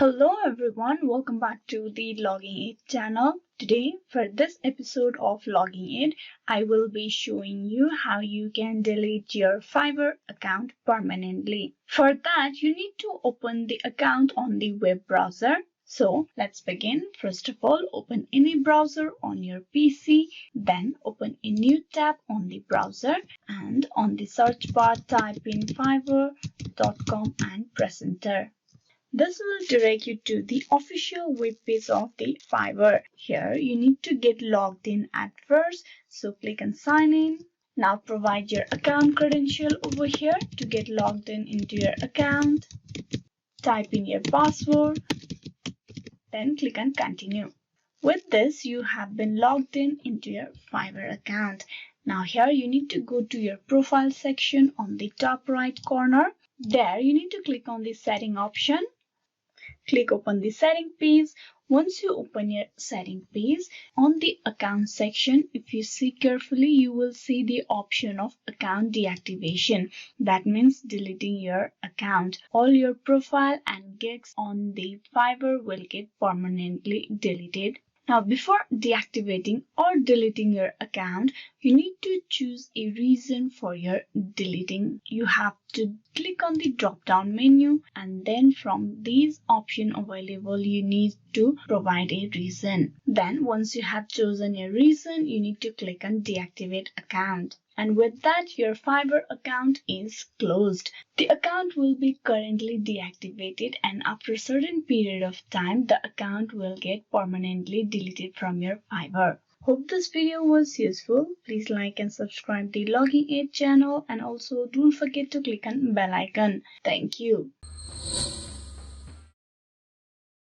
Hello everyone, welcome back to the Logging Aid channel. Today for this episode of Logging Aid, I will be showing you how you can delete your Fiverr account permanently. For that, you need to open the account on the web browser. So let's begin. First of all, open any browser on your PC, then open a new tab on the browser and on the search bar type in fiverr.com and press enter. This will direct you to the official web page of the Fiverr. Here you need to get logged in at first, so click on sign in. Now provide your account credential over here to get logged in into your account. Type in your password, then click on continue. With this, you have been logged in into your Fiverr account. Now here you need to go to your profile section on the top right corner. There you need to click on the setting option. Click open the setting page. Once you open your setting page, on the account section, if you see carefully, you will see the option of account deactivation. That means deleting your account. All your profile and gigs on the Fiverr will get permanently deleted. Now, before deactivating or deleting your account, you need to choose a reason for your deleting. You have to click on the drop-down menu, and then from these options available, you need to provide a reason. Then once you have chosen a reason, you need to click on deactivate account. And with that, your Fiverr account is closed. The account will be currently deactivated, and after a certain period of time, the account will get permanently deleted from your Fiverr. Hope this video was useful. Please like and subscribe the Logging Aid channel, and also don't forget to click on bell icon. Thank you.